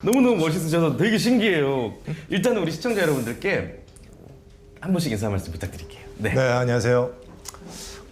너무너무 멋있으셔서 되게 신기해요. 일단 우리 시청자 여러분들께 한 분씩 인사 말씀 부탁드릴게요. 네, 안녕하세요.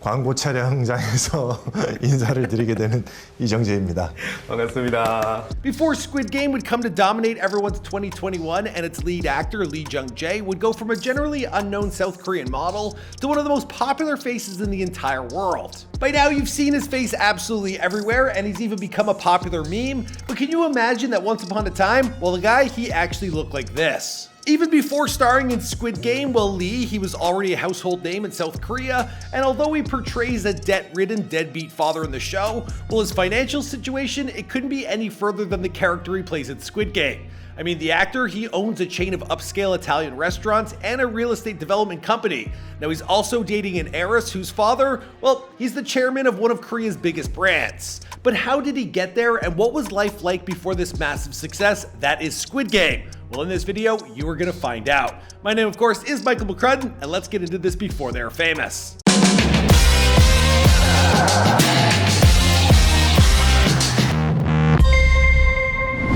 광고 촬영장에서 인사를 드리게 되는 이정재입니다. 반갑습니다. Before Squid Game would come to dominate everyone's 2021 and its lead actor, Jung-Jae, would go from a generally unknown South Korean model to one of the most popular faces in the entire world. By now, you've seen his face absolutely everywhere, and he's even become a popular meme. But can you imagine that once upon a time, well, the guy, he actually looked like this. Even before starring in Squid Game, well, Lee, he was already a household name in South Korea, and although he portrays a debt-ridden, deadbeat father in the show, well, his financial situation, it couldn't be any further than the character he plays in Squid Game. I mean, the actor, he owns a chain of upscale Italian restaurants and a real estate development company. Now, he's also dating an heiress whose father, well, he's the chairman of one of Korea's biggest brands. But how did he get there, and what was life like before this massive success that is Squid Game? Well, in this video, you are gonna find out. My name, of course, is Michael McCrudden, and let's get into this before they're famous.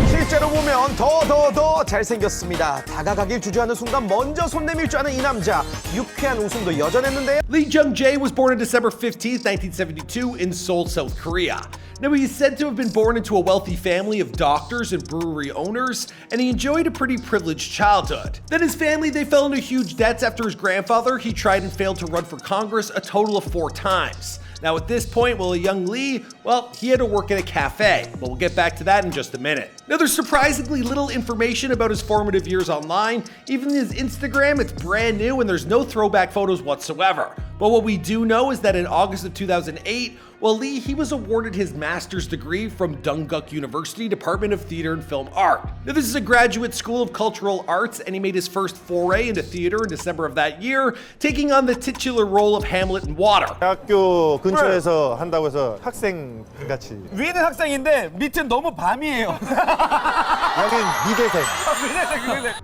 실제로 보면 더 잘생겼습니다. 다가가길 주저하는 순간 먼저 손 내밀 줄 아는 이 남자. 유쾌한 웃음도 여전했는데요. Lee Jung-Jae was born on December 15th, 1972 in Seoul, South Korea. Now, he is said to have been born into a wealthy family of doctors and brewery owners, and he enjoyed a pretty privileged childhood. Then his family, they fell into huge debts after his grandfather, he tried and failed to run for Congress a total of 4 times. Now, at this point, well, a young Lee, well, he had to work at a cafe, but we'll get back to that in just a minute. Now, there's surprisingly little information about his formative years online. Even his Instagram, it's brand new and there's no throwback photos whatsoever. But what we do know is that in August of 2008, well, Lee, he was awarded his master's degree from Donguk University Department of Theater and Film Art. Now, this is a graduate school of cultural arts, and he made his first foray into theater in December of that year, taking on the titular role of Hamlet in Water. 학교 근처에서 한다고 해서 학생 같이. 위는 학생인데 밑은 너무 밤이에요. 여긴 미대생.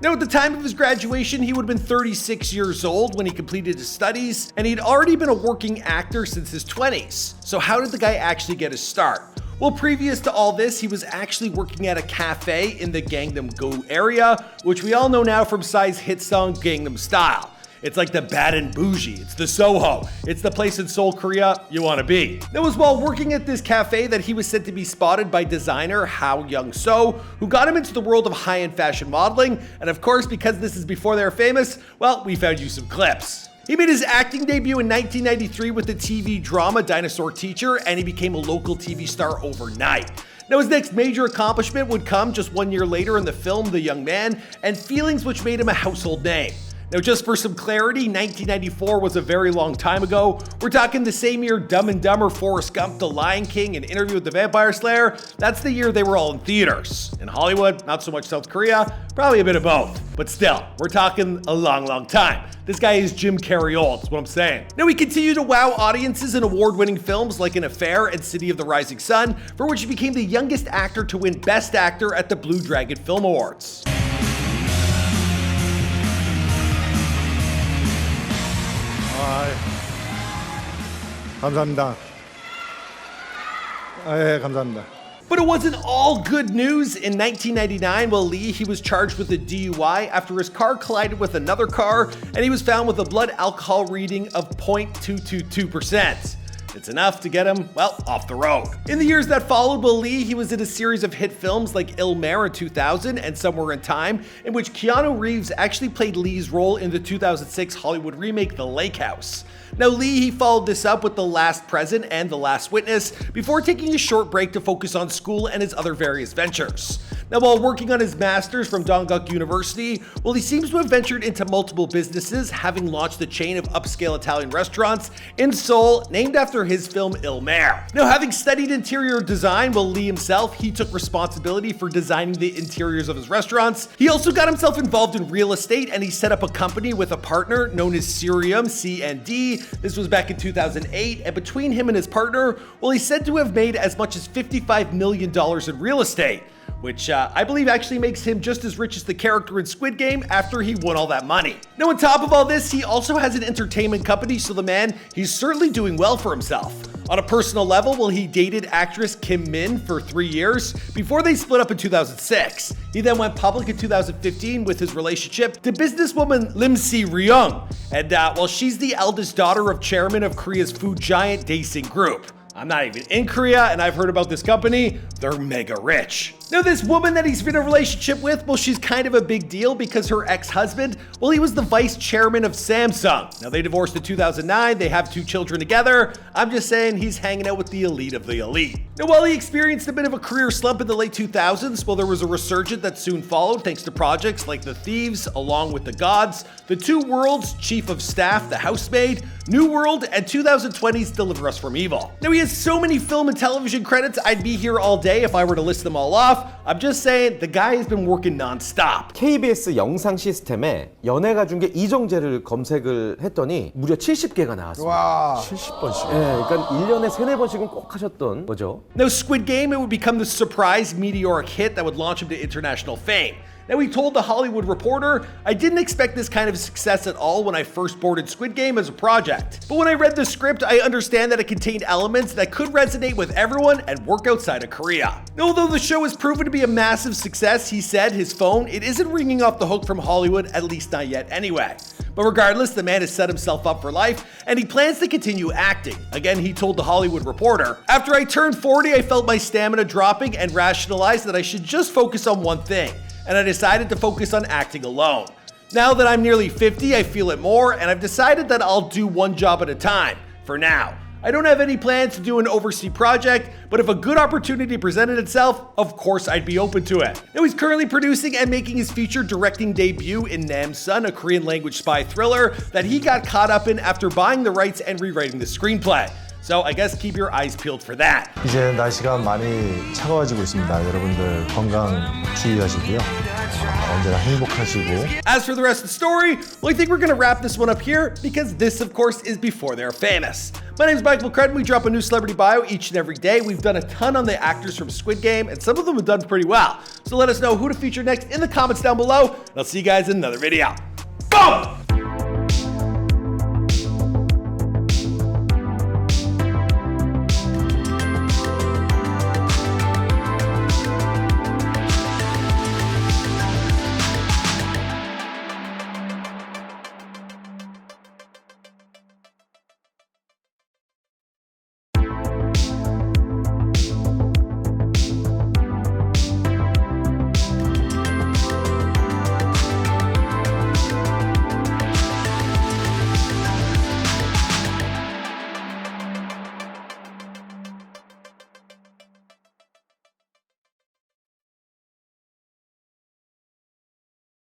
Now, at the time of his graduation, he would have been 36 years old when he completed his studies, and he'd already been a working actor since his 20s. So how did the guy actually get his start? Well, previous to all this, he was actually working at a cafe in the Gangnam-go area, which we all know now from Psy's hit song Gangnam Style. It's like the bad and bougie, it's the Soho, it's the place in Seoul, Korea you want to be. It was while working at this cafe that he was said to be spotted by designer How Young-so, who got him into the world of high-end fashion modeling, and of course, because this is before they're famous, well, we found you some clips. He made his acting debut in 1993 with the TV drama Dinosaur Teacher, and he became a local TV star overnight. Now, his next major accomplishment would come just 1 year later in the film The Young Man, and Feelings, which made him a household name. Now, just for some clarity, 1994 was a very long time ago. We're talking the same year Dumb and Dumber, Forrest Gump, The Lion King, and Interview with the Vampire Slayer. That's the year they were all in theaters. In Hollywood, not so much South Korea, probably a bit of both. But still, we're talking a long time. This guy is Jim Carrey old, is what I'm saying. Now, he continued to wow audiences in award-winning films like An Affair and City of the Rising Sun, for which he became the youngest actor to win Best Actor at the Blue Dragon Film Awards. 감사합니다. 예, 감사합니다. But it wasn't all good news. In 1999, well, Lee, he was charged with a DUI after his car collided with another car, and he was found with a blood alcohol reading of 0.222%. It's enough to get him, well, off the road. In the years that followed, well, Lee, he was in a series of hit films like Il Mare in 2000 and Somewhere in Time, in which Keanu Reeves actually played Lee's role in the 2006 Hollywood remake The Lake House. Now, Lee, he followed this up with The Last Present and The Last Witness before taking a short break to focus on school and his other various ventures. Now, while working on his master's from Donguk University, well, he seems to have ventured into multiple businesses, having launched a chain of upscale Italian restaurants in Seoul named after his film Il Mare. Now, having studied interior design, well, Lee himself, he took responsibility for designing the interiors of his restaurants. He also got himself involved in real estate, and he set up a company with a partner known as Cerium, C&D. This was back in 2008, and between him and his partner, well, he's said to have made as much as $55 million in real estate. which I believe actually makes him just as rich as the character in Squid Game after he won all that money. Now on top of all this, he also has an entertainment company, so the man, he's certainly doing well for himself. On a personal level, well, he dated actress Kim Min for 3 years before they split up in 2006. He then went public in 2015 with his relationship to businesswoman Lim Si-ryung, and well, she's the eldest daughter of chairman of Korea's food giant Daesing Group. I'm not even in Korea, and I've heard about this company. They're mega rich. Now, this woman that he's been in a relationship with, well, she's kind of a big deal because her ex-husband, well, he was the vice chairman of Samsung. Now, they divorced in 2009. They have 2 children together. I'm just saying he's hanging out with the elite of the elite. Now, while he experienced a bit of a career slump in the late 2000s, well, there was a resurgence that soon followed thanks to projects like The Thieves, Along with the Gods, The Two Worlds, Chief of Staff, The Housemaid, New World, and 2020's Deliver Us from Evil. Now, he has so many film and television credits, I'd be here all day if I were to list them all off. I'm just saying, the guy has been working non-stop. KBS 영상 시스템에 연예가 중계 이정재를 검색을 했더니 무려 70개가 나왔습니다. 와. 70번씩. 예, 그러니까 1년에 3-4번씩은 꼭 하셨던 거죠. Now, Squid Game, it would become the surprise meteoric hit that would launch him to international fame. Now, he told The Hollywood Reporter, "I didn't expect this kind of success at all when I first boarded Squid Game as a project. But when I read the script, I understand that it contained elements that could resonate with everyone and work outside of Korea." Now, although the show has proven to be a massive success, he said his phone, it isn't ringing off the hook from Hollywood, at least not yet anyway. But regardless, the man has set himself up for life, and he plans to continue acting. Again, he told The Hollywood Reporter, "After I turned 40, I felt my stamina dropping and rationalized that I should just focus on one thing. And I decided to focus on acting alone. Now that I'm nearly 50, I feel it more, and I've decided that I'll do one job at a time, for now. I don't have any plans to do an overseas project, but if a good opportunity presented itself, of course I'd be open to it." Now, he's currently producing and making his feature directing debut in Namsun, a Korean language spy thriller that he got caught up in after buying the rights and rewriting the screenplay. So I guess keep your eyes peeled for that. 이제 날씨가 많이 차가워지고 있습니다. 여러분들 건강 주의하시고요. 언제나 행복하시고. As for the rest of the story, well, I think we're gonna wrap this one up here because this, of course, is before they're famous. My name is Michael McCrudden. We drop a new celebrity bio each and every day. We've done a ton on the actors from Squid Game, and some of them have done pretty well. So let us know who to feature next in the comments down below, and I'll see you guys in another video. Boom!